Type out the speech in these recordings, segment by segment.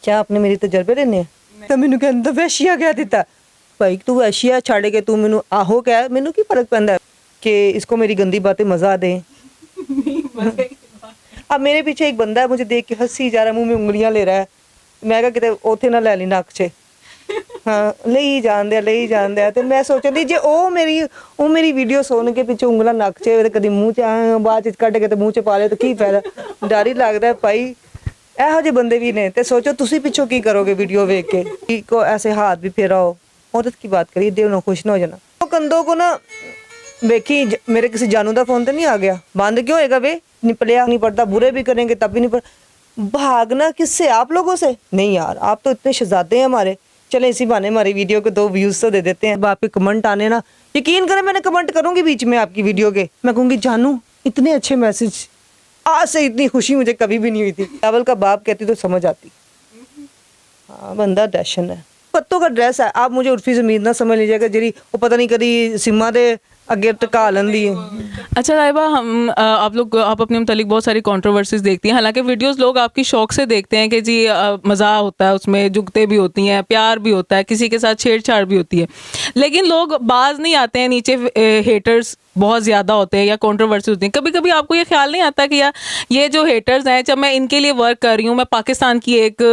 क्या आपने मेरी तजर्बे लेने ਤਾਂ ਮੈਨੂੰ ਕਹਿੰਦਾ ਵੈਸ਼ੀਆ ਕਹਿ ਦਿੱਤਾ ਭਾਈ ਤੂੰ ਵੈਸ਼ੀਆ ਛੱਡ ਕੇ ਤੂੰ ਮੈਨੂੰ ਆਹੋ ਕਹਿ ਮੈਨੂੰ ਕੀ ਫਰਕ ਪੈਂਦਾ कि इसको मेरी गंदी बातें मजा दे अब मेरे पीछे एक बंदा है मुझे देख के हंसी जा रहा है मुंह में उंगलियां ले रहा है मैं किते उथे ना लै ली नक च हाँ ले ही जान दिया तो मैं सोचती जे ओ मेरी वीडियो सुन के पिछे उंगला नक च कभी मुँह च बाद कट के मुँह च पा ले तो की फायदा डर ही लगता है भाई ਇਹੋ ਜਿਹੇ ਬੰਦੇ भी ने तो सोचो तुसी पिछों की करोगे वीडियो देख के को ऐसे हाथ भी फेराओ औरत की बात करिए दिल ना खुश ना हो जाना तो कंधों को ना देखी मेरे किसी जानू का फोन तो नहीं आ गया बंद क्यों होएगा वे निपलिया नहीं पड़ता बुरे भी करेंगे तब भी नहीं पड़ भागना किससे आप लोगों से नहीं यार आप तो इतने शहजादे हैं हमारे चले इसी बहाने हमारी वीडियो को 2 व्यूज तो दे देते हैं आपके कमेंट आने ना यकीन करें मैंने कमेंट करूंगी बीच में आपकी वीडियो के मैं कहूँगी जानू इतने अच्छे मैसेज आज से इतनी खुशी मुझे कभी भी नहीं हुई थी चावल का बाप कहती तो समझ आती हाँ बंदा डैशन है पत्तों का ड्रेस है आप मुझे उर्फी जमीन ना समझ लीजिएगा जी वो पता नहीं कभी सीमा दे अगे टका लेंदी है। अच्छा राहिबा आप अपने मुतालिक बहुत सारी कंट्रोवर्सीज देखती हैं हालांकि वीडियोस लोग आपकी शौक से देखते हैं कि जी मज़ा होता है उसमें जुगते भी होती हैं प्यार भी होता है किसी के साथ छेड़छाड़ भी होती है लेकिन लोग बाज नहीं आते हैं नीचे हेटर्स बहुत ज़्यादा होते हैं या कंट्रोवर्सी होती हैं कभी कभी आपको ये ख्याल नहीं आता कि यार ये जो हेटर्स हैं जब मैं इनके लिए वर्क कर रही हूँ मैं पाकिस्तान की एक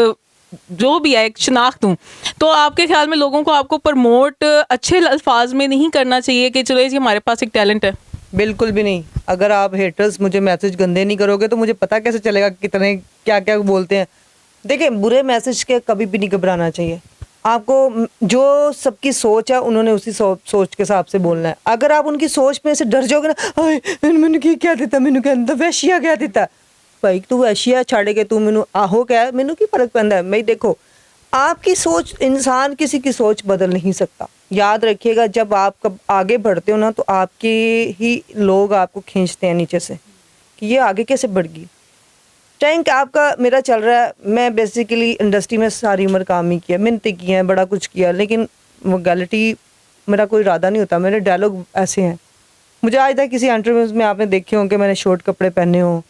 जो भी है एक शनाख्त हूँ तो आपके ख्याल में लोगों को आपको प्रमोट अच्छे अल्फाज में नहीं करना चाहिए कि चलो ये हमारे पास एक टैलेंट है। बिल्कुल भी नहीं अगर आप हेटर्स मुझे मैसेज गंदे नहीं करोगे तो मुझे पता कैसे चलेगा कितने क्या क्या बोलते हैं। देखिए बुरे मैसेज के कभी भी नहीं घबराना चाहिए आपको जो सबकी सोच है उन्होंने उसी सोच के हिसाब से बोलना है अगर आप उनकी सोच में से डर जाओगे ना मैंने की क्या दिता मैंने कहता वैशिया क्या दिता भाई तू वैशिया छड़ के तू मैनू आहो क्या मैनू की फर्क पैंदा है भाई देखो आपकी सोच इंसान किसी की सोच बदल नहीं सकता याद रखिएगा जब आप आगे बढ़ते हो ना तो आपके ही लोग आपको खींचते हैं नीचे से कि ये आगे कैसे बढ़ गई टैंक आपका मेरा चल रहा है मैं बेसिकली इंडस्ट्री में सारी उम्र काम ही किया मेहनत की है बड़ा कुछ किया लेकिन वो गलती मेरा कोई इरादा नहीं होता मेरे डायलॉग ऐसे हैं मुझे आज तक किसी इंटरव्यूज़ में आपने देखे हों कि मैंने शॉर्ट कपड़े पहने हों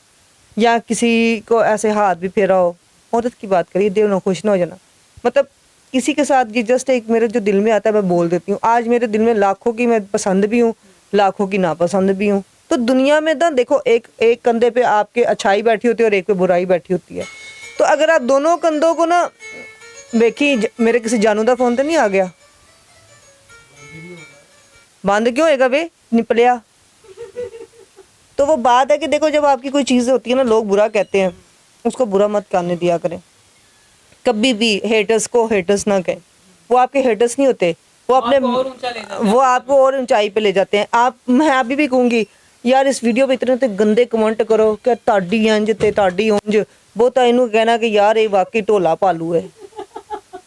या किसी को ऐसे हाथ भी फेरा हो औरत की बात करिए दिल ना खुश ना हो जाना मतलब किसी के साथ ये जस्ट एक मेरे जो दिल में आता है मैं बोल देती हूँ आज मेरे दिल में लाखों की मैं पसंद भी हूँ लाखों की नापसंद भी हूँ तो दुनिया में ना देखो एक कंधे पे आपके अच्छाई बैठी होती है और एक पे बुराई बैठी होती है तो अगर आप दोनों कंधों को ना देखी मेरे किसी जानू का फोन तो नहीं आ गया बंद क्यों होएगा वे निपलिया तो वो बात है कि देखो जब आपकी कोई चीज़ होती है ना लोग बुरा कहते हैं उसको बुरा मत करने दिया करें कभी भी हेटर्स को हेटर्स ना कहें वो आपके हेटर्स नहीं होते वो अपने वो आपको और ऊंचाई पे ले जाते हैं आप मैं अभी भी कहूँगी यार इस वीडियो पे इतने गंदे कमेंट करो कि ताड़ी इंज ते ताड़ी उंज बहुत इनू कहना कि यार ये वाकई ढोला पालू है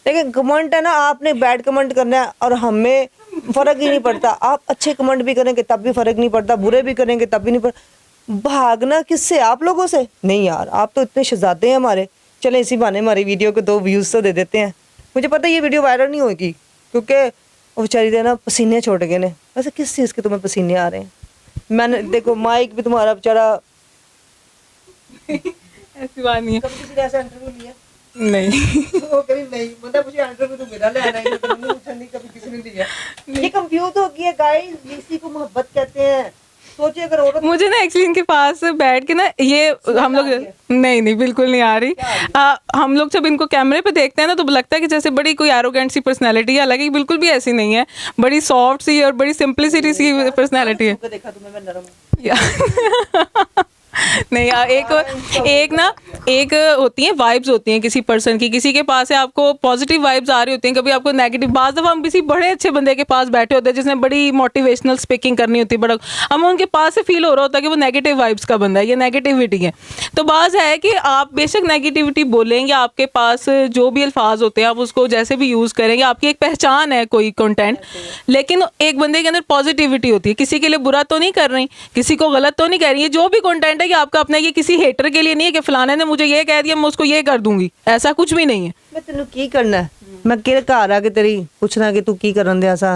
लेकिन कमेंट है ना आपने बैड कमेंट करना है और हमें फ़र्क ही नहीं पड़ता आप अच्छे कमेंट भी करेंगे तब भी फ़र्क नहीं पड़ता बुरे भी करेंगे तब भी नहीं पड़ता भागना किससे आप लोगों से नहीं यार आप तो इतने शहजादे हैं हमारे चले इसी बहाने हमारी वीडियो को 2 व्यूज़ तो दे देते हैं मुझे पता है ये वीडियो वायरल नहीं होगी क्योंकि वो बेचारी दे ना पसीने छोड़ गए ने वैसे किस चीज़ के तुम्हें पसीने आ रहे हैं मैंने देखो माइक भी तुम्हारा बेचारा ऐसी बात नहीं है कभी किसी ने ऐसा इंटरव्यू लिया नहीं वो कभी नहीं मतलब मुझे इंटरव्यू तो मेरा लेना है नहीं कभी किसी ने लिया ये कंफ्यूज हो गया गाइस इसी को मोहब्बत कहते हैं सोचिए अगर औरत मुझे ना एक्चुअली इनके पास बैठ के ना ये हम लोग नहीं बिल्कुल नहीं आ रही हम लोग जब इनको कैमरे पे देखते हैं ना तो लगता है कि जैसे बड़ी कोई एरोगेंट सी पर्सनालिटी है हालांकि बिल्कुल भी ऐसी नहीं है बड़ी सॉफ्ट सी और बड़ी सिंपलिसिटी सी पर्सनालिटी है देखा तुम्हें मैं नरम नहीं यार एक होती हैं वाइब्स होती हैं किसी पर्सन की किसी के पास है आपको पॉजिटिव वाइब्स आ रही होती हैं कभी आपको नेगेटिव बाज़ दफ़ा हम किसी बड़े अच्छे बंदे के पास बैठे होते हैं जिसने बड़ी मोटिवेशनल स्पीकिंग करनी होती है बड़ा हम उनके पास से फील हो रहा होता है कि वो नेगेटिव वाइब्स का बंदा है ये नेगेटिविटी है तो बाज़ है कि आप बेशक नेगेटिविटी बोलेंगे आपके पास जो भी अल्फाज होते हैं आप उसको जैसे भी यूज़ करेंगे आपकी एक पहचान है कोई कंटेंट लेकिन एक बंदे के अंदर पॉजिटिविटी होती है किसी के लिए बुरा तो नहीं कर रही किसी को गलत तो नहीं कह रही है जो भी कंटेंट है कि आपका अपना ये किसी हेटर के लिए नहीं है कि फलाने ने मुझे ये कह दिया मैं उसको ये कर दूंगी ऐसा कुछ भी नहीं है मैं तेन की करना है मैं किहड़े घर आके तेरी पूछना कि तू की करन दे ऐसा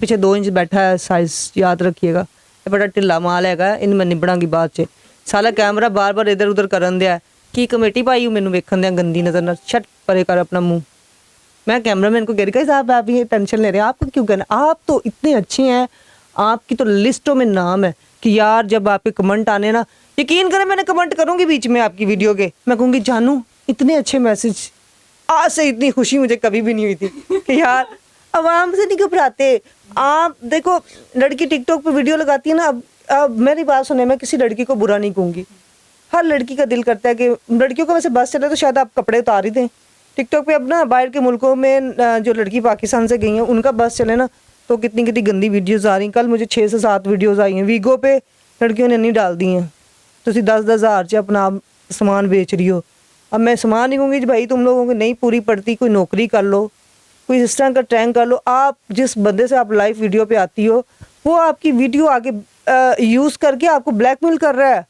पीछे 2 इंच बैठा है साइज याद रखिएगा ये बड़ा ढिला माल हैगा इन मैं निबड़ांगी बाद च साला कैमरा बार बार इधर उधर करन दिया ਕੀ ਕਮੇਟੀ ਪਾਈ ਹੂੰ ਮੈਨੂੰ ਵੇਖਣ ਦਿਆਂ ਗੰਦੀ नज़र ਨਾਲ ਛੱਟ परे कर अपना मुंह। मैं कैमरामैन को कह रही साहब आप ये टेंशन ले रहे हैं, आपको क्यों कहना, आप तो इतने अच्छे हैं, आपकी तो लिस्टों में नाम है कि यार जब आपके कमेंट आने ना, यकीन करें मैंने कमेंट करूंगी बीच में आपकी वीडियो के, मैं कहूँगी जानू इतने अच्छे मैसेज, आज से इतनी खुशी मुझे कभी भी नहीं हुई थी कि यार आवाम से नहीं घबराते आप। देखो लड़की टिकटॉक पे वीडियो लगाती है ना, अब मेरी बात सुने, मैं किसी लड़की को बुरा नहीं कहूँगी, हर लड़की का दिल करता है कि लड़कियों को वैसे बस चले तो शायद आप कपड़े उतार ही दें। टिकटॉक पे अब ना बाहर के मुल्कों में जो लड़की पाकिस्तान से गई हैं उनका बस चले ना तो कितनी कितनी गंदी वीडियोस आ रही हैं। कल मुझे 6 से 7 वीडियोस आई हैं वीगो पे, लड़कियों ने नहीं डाल दी हैं, तो 10-10 हज़ार से अपना सामान बेच रही हो। अब मैं सामान नहीं कहूँगी भाई तुम लोगों को नहीं पूरी पड़ती, कोई नौकरी कर लो, कोई इस तरह का ट्रैंक कर लो। आप जिस बंदे से आप लाइव वीडियो पे आती हो वो आपकी वीडियो आगे यूज़ करके आपको ब्लैकमेल कर रहा है।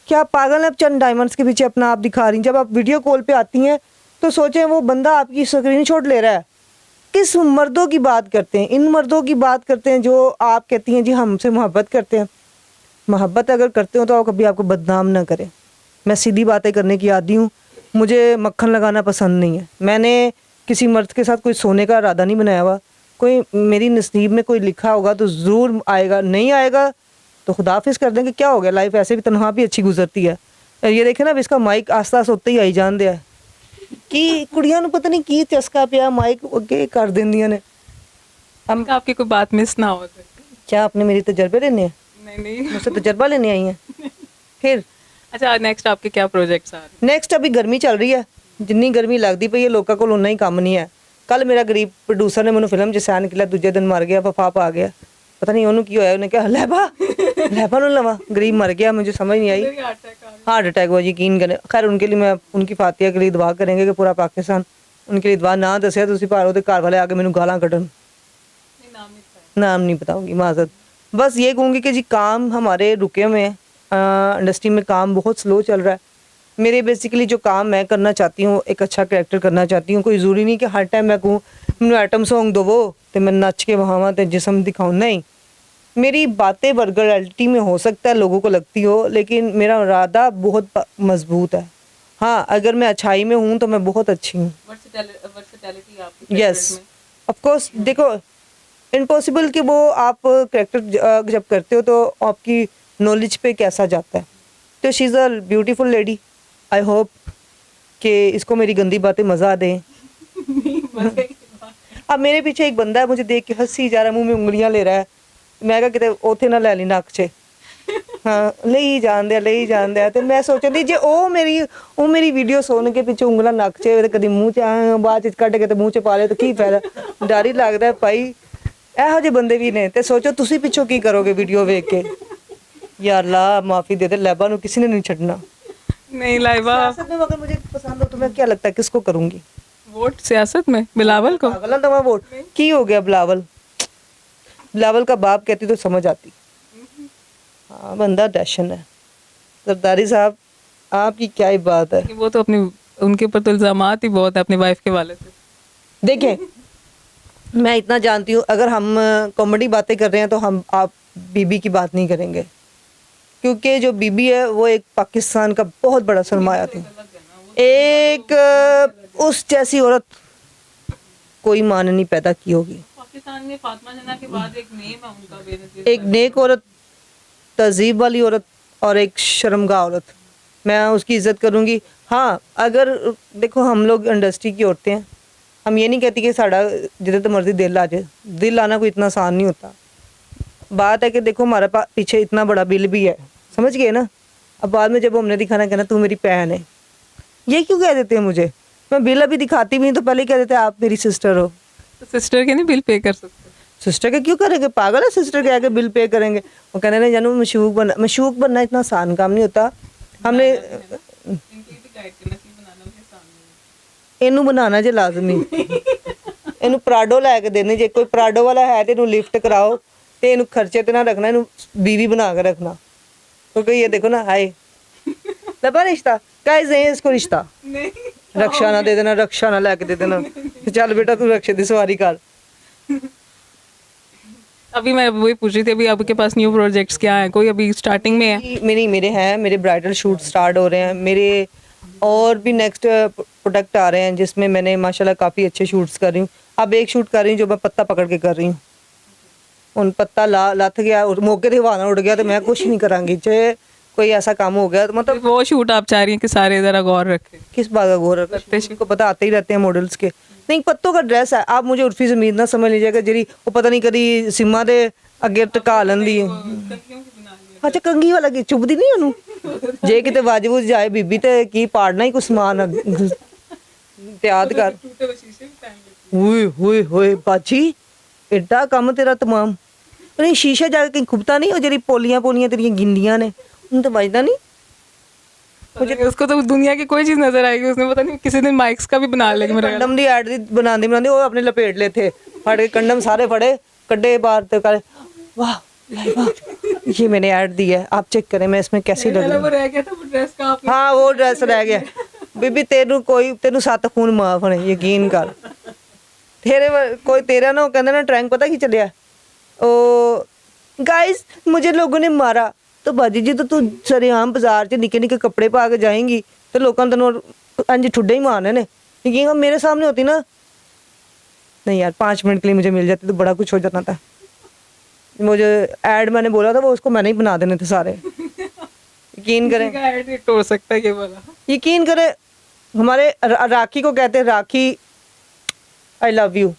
क्या आप पागल हैं? आप चंद डायमंड्स के पीछे अपना आप दिखा रही हैं। जब आप वीडियो कॉल पे आती हैं तो सोचें वो बंदा आपकी स्क्रीनशॉट ले रहा है। किस मर्दों की बात करते हैं? इन मर्दों की बात करते हैं जो आप कहती हैं जी हमसे मोहब्बत करते हैं। मोहब्बत अगर करते हो तो आप कभी आपको बदनाम ना करें। मैं सीधी बातें करने की आदी हूँ, मुझे मक्खन लगाना पसंद नहीं है। मैंने किसी मर्द के साथ कोई सोने का इरादा नहीं बनाया हुआ। कोई मेरी नसीब में कोई लिखा होगा तो ज़रूर आएगा, नहीं आएगा तो खुदाफिज कर देंगे। क्या हो गया, लाइफ ऐसे भी तनहा भी अच्छी गुजरती है। ये देखे ना अब इसका माइक आस्ता आस्ता होते ही आई जान दिया कि कुड़ियां पता नहीं की चस्का पिया माइक अगे कर देंदियां ने। हम आपकी कोई बात मिस ना हो तो। क्या आपने मेरी तजर्बे लेने हैं? नहीं मुझसे तजर्बा लेने आई हैं फिर? अच्छा नेक्स्ट आपके क्या प्रोजेक्ट्स आ रहे हैं? नेक्स्ट अभी गर्मी चल रही है, जिन्नी गर्मी लगती पई है लोगों को उन्ना ही काम नहीं है। कल मेरा गरीब प्रोड्यूसर ने मैंने फिल्म च सैन किया, दूजे दिन मर गया, वफाप आ गया, पता नहीं ਉਹਨੂੰ ਕੀ ਹੋਇਆ। ਉਹਨੇ ਕਿਹਾ लैबा ਨੂੰ लवा, गरीब मर गया, मुझे समझ नहीं आई। हार्ट अटैक हुआ, यकीन करें। खैर उनके लिए मैं उनकी फातिया के लिए दुआ करेंगे कि पूरा पाकिस्तान उनके लिए दुआ ना दसिया तो भार ਉਹਦੇ घर वाले आके मैंने गालां कढ़न, नाम नहीं बताऊंगी माजरत। बस ये कहूँगी कि जी काम हमारे रुके हुए हैं, इंडस्ट्री में काम बहुत स्लो चल रहा है। मेरे बेसिकली जो काम मैं करना चाहती हूँ, एक अच्छा कैरेक्टर करना चाहती हूँ। कोई ज़रूरी नहीं कि हर टाइम मैं कहूँ मैंने आइटम सॉन्ग दो तो मैं नच के वहाँ तो जिसम दिखाऊँ, नहीं। मेरी बातें वर्गुलरिटी में हो सकता है लोगों को लगती हो, लेकिन मेरा इरादा बहुत मजबूत है। हाँ अगर मैं अच्छाई में हूँ तो मैं बहुत अच्छी हूँ। Yes of course. देखो इम्पॉसिबल कि वो आप कैरेक्टर जब करते हो तो आपकी नॉलेज पे कैसा जाता है। तो she is a beautiful lady. I hope कि इसको मेरी गंदी बातें मज़ा दें। अब मेरे पीछे एक बंदा है, मुझे देख के हंसी जा रहा है, मुंह में उंगलियां ले रहा है। मैं कहा किते उथे ना लै ली नक च, हाँ ले ही जान दिया। तो मैं सोचती जे ओ मेरी वीडियो सुन के पिछे उंगला नक च कभी मूँह च बाद च कढ़ के तो मूँह च पा ले तो की फायदा। डर ही लगता है भाई, ਇਹੋ ਜਿਹੇ ਬੰਦੇ भी ने। तो सोचो तुसी पिछों की करोगे वीडियो वेख के। यार ला माफ़ी दे दे, लैबा नू किसी ने नहीं छड़ना। नहीं लाइबा सियासत में अगर मुझे पसंद हो तो मैं क्या लगता है किसको करूंगी वोट? सियासत में बिलावल को। पागल दवा वोट की हो गया। बिलावल का बाप कहती तो समझ आती। हाँ बंदा डैशन है। सरदारी साहब आपकी क्या ही बात है। वो तो अपनी उनके ऊपर तो इल्जामात ही बहुत है अपनी वाइफ के वाले से। देखें मैं इतना जानती हूँ, अगर हम कॉमेडी बातें कर रहे हैं तो हम आप बीबी की बात नहीं करेंगे, क्योंकि जो बीबी है वो एक पाकिस्तान का बहुत बड़ा सरमाया थी। एक उस जैसी औरत कोई माँ ने नहीं पैदा की होगी। पाकिस्तान में फातिमा जना के बाद एक नेम है उनका बेनज़ीर। एक नेक औरत, तहजीब वाली औरत और एक शर्मगाह औरत, मैं उसकी इज़्ज़त करूँगी। हाँ अगर देखो हम लोग इंडस्ट्री की औरतें हैं, हम ये नहीं कहती कि साड़ा जिधर तो मर्जी दिल आ जाए। दिल आना कोई इतना आसान नहीं होता। बात है कि देखो हमारे पास पीछे इतना बड़ा बिल भी है, समझ गए ना। अब बाद में जब हमने दिखाना कहना तू मेरी बहन है, ये क्यों कह देते हैं मुझे? मैं बिल अभी दिखाती भी नहीं तो पहले ही कह देते हैं आप मेरी सिस्टर हो। तो सिस्टर के नहीं बिल पे कर सकते? सिस्टर के क्यों करेंगे, पागल है? सिस्टर के आगे बिल पे करेंगे? वो कहने नहीं जानू मशहूक बनना इतना आसान काम नहीं होता। हमने ਇਹਨੂੰ ਬਣਾਉਣਾ ਜੇ ਲਾਜ਼ਮੀ। ਇਹਨੂੰ ਪ੍ਰਾਡੋ ਲੈ ਕੇ ਦੇਣੀ, ਜੇ ਕੋਈ ਪ੍ਰਾਡੋ ਵਾਲਾ ਹੈ ਤੇ ਇਹਨੂੰ ਲਿਫਟ ਕਰਾਓ ਤੇ ਇਹਨੂੰ ਖਰਚੇ ਤੇ ਨਾ ਰੱਖਣਾ, ਇਹਨੂੰ बीवी बना के रखना। क्योंकि ये देखो ना हाय लबा रिश्ता गाइस है इसको रिश्ता। रक्षा ना दे देना, रक्षा ना लेके दे देना। चल बेटा तू रक्षे दी सवारी कर। अभी मैं वही पूछ रही थी, अभी आपके पास न्यू प्रोजेक्ट्स क्या हैं? कोई अभी स्टार्टिंग में है? मेरे हैं, मेरे ब्राइडल शूट स्टार्ट हो रहे हैं। मेरे और भी नेक्स्ट प्रोडक्ट आ रहे हैं जिसमें मैंने माशाल्लाह काफ़ी अच्छे शूट्स कर रही हूँ। अब एक शूट कर रही हूँ जो मैं पत्ता पकड़ के कर रही हूँ। उन पत्ता लथ गया और मौके से हवाना उड़ गया तो मैं कुछ नहीं करांगी, चाहे कोई ऐसा काम हो गया तो मतलब वो शूट आप चाह रही हैं कि सारे जरा गौर रखें। किस बात का गौर रखना, को पता आते ही रहते हैं मॉडल्स के। नहीं, पत्तों का ड्रेस है, आप मुझे उर्फी ज़मीर ना समझ लीजिएगा जी वो पता नहीं कदी सिमा दे अगे टका लंदी है। अच्छा, कंघी वाला की चुभदी नहीं ਉਹਨੂੰ ਜੇ ਕਿਤੇ ਵੱਜ ਵੁੱਜ ਜਾਏ ਬੀਬੀ ਤੇ ਕੀ ਪਾੜਨਾ ਹੀ ਕੁਛ ਸਮਾਨ ਯਾਦ ਕਰ। ਓਏ ਹੋਏ ਹੋਏ ਬਾਜੀ ਐਡਾ ਕੰਮ ਤੇਰਾ ਤਮਾਮ। ਨਹੀਂ ਸ਼ੀਸ਼ੇ ਜਾ ਕੇ ਖੁਬਤਾ ਨਹੀਂ, ਉਹ ਜਿਹੜੀ ਪੋਲੀਆਂ ਪੋਲੀਆਂ ਤੇਰੀਆਂ ਗਿੰਦੀਆਂ ਨੇ ਉਹਨੂੰ ਤਾਂ ਵੱਜਦਾ नहीं। मुझे उसको तो दुनिया की कोई चीज नजर आएगी, उसने पता नहीं किसी दिन माइक्स का भी बना लेगी मेरा। कंडम दी ऐड बनांदी बनांदी ਉਹ ਆਪਣੇ ਲਪੇਟ ਲਏ थे, ਫੜ के कंडम सारे फड़े कड्डे बाहर तो करे वाह वाह ये मैंने ऐड दी है, आप चेक करें मैं इसमें कैसी लग रही वो रह गया था वो ड्रेस का आपने। हाँ वो ड्रेस रह गया बीबी तेनू कोई तेनू 7 खून माफ ने यकीन कर कोई तेरा ना कहना ना ट्रैंक पता की चलिया ओ गाइस मुझे लोगों ने मारा तो बाजी जी तो तू सरेआम बाजार च निके निके कपड़े पा के जाएंगी तो लोगों ने तेनू अंज ठुड्डे ही मारने ने, यकीन मेरे सामने होती ना नहीं यार 5 मिनट के लिए मुझे मिल जाती तो बड़ा कुछ हो जाता था। मुझे ऐड मैंने बोला था वो उसको मैंने ही बना देने थे सारे। यकीन करें ऐड हिट हो सकता है ये वाला। यकीन करें हमारे राखी को कहते हैं राखी आई लव यू।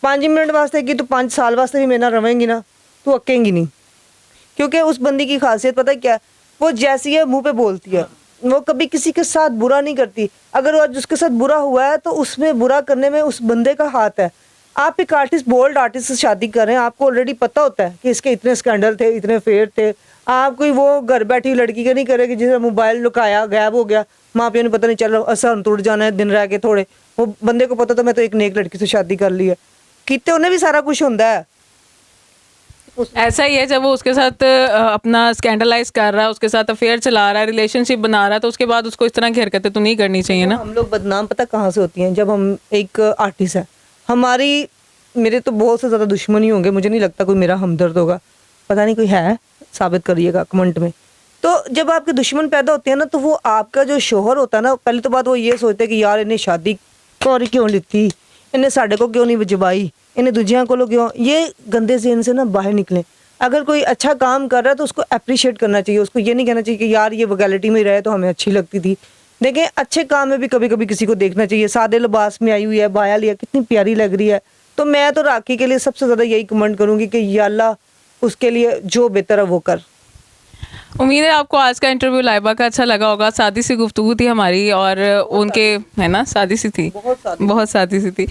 5 मिनट वास्ते की तो 5 साल वास्ते भी मेरे नाल रवेंगी ना तू अकेंगी नहीं, क्योंकि उस बंदी की खासियत पता है क्या है, वो जैसी है मुंह पे बोलती है, वो कभी किसी के साथ बुरा नहीं करती। अगर वो आज उसके साथ बुरा हुआ है तो उसमें बुरा करने में उस बंदे का हाथ है। आप एक आर्टिस्ट बोल्ड आर्टिस्ट से शादी कर रहे हैं, आपको ऑलरेडी पता होता है कि इसके इतने स्कैंडल थे इतने फेयर थे। आप कोई वो घर बैठी लड़की का नहीं करेगी जिसने मोबाइल लुकाया गायब हो गया, माँ प्यो ने पता नहीं चल रहा असर टूट जाना है दिन रह के थोड़े, वो बंदे को पता तो मैं तो एक नेक लड़की से शादी कर ली है कितने उन्हें भी सारा कुछ होता है। ऐसा ही है जब वो उसके साथ अपना स्कैंडलाइज कर रहा है, उसके साथ अफेयर चला रहा है, रिलेशनशिप बना रहा है, तो उसके बाद उसको इस तरह की हरकतें तो नहीं करनी चाहिए ना। हम लोग बदनाम पता कहाँ से होती हैं, जब हम एक आर्टिस्ट है हमारी मेरे तो बहुत से ज़्यादा दुश्मन ही होंगे, मुझे नहीं लगता कोई मेरा हमदर्द होगा, पता नहीं कोई है साबित करिएगा कमेंट में। तो जब आपके दुश्मन पैदा होते हैं ना तो वो आपका जो शोहर होता है ना पहले तो बात वो ये सोचते हैं कि यार इन्हें शादी कर क्यों लीती, इन्हें साढ़े को क्यों नहीं वजवाई, इन्हें दूजिया को क्यों, ये गंदे ज़हन से ना बाहर निकलें। अगर कोई अच्छा काम कर रहा है तो उसको अप्रिशिएट करना चाहिए, उसको ये नहीं कहना चाहिए कि यार ये वैलिटी में रहे तो हमें अच्छी लगती थी। देखें अच्छे काम में भी कभी कभी किसी को देखना चाहिए, सादे लिबास में आई हुई है बाया लिया कितनी प्यारी लग रही है, तो मैं तो राखी के लिए सबसे ज़्यादा यही कमेंट करूँगी कि या अल्लाह उसके लिए जो बेहतर है वो कर। उम्मीद है आपको आज का इंटरव्यू लाइबा का अच्छा लगा होगा। सादी सी गुफ्तगू थी हमारी और उनके है ना सादी सी थी, बहुत सादी सी थी।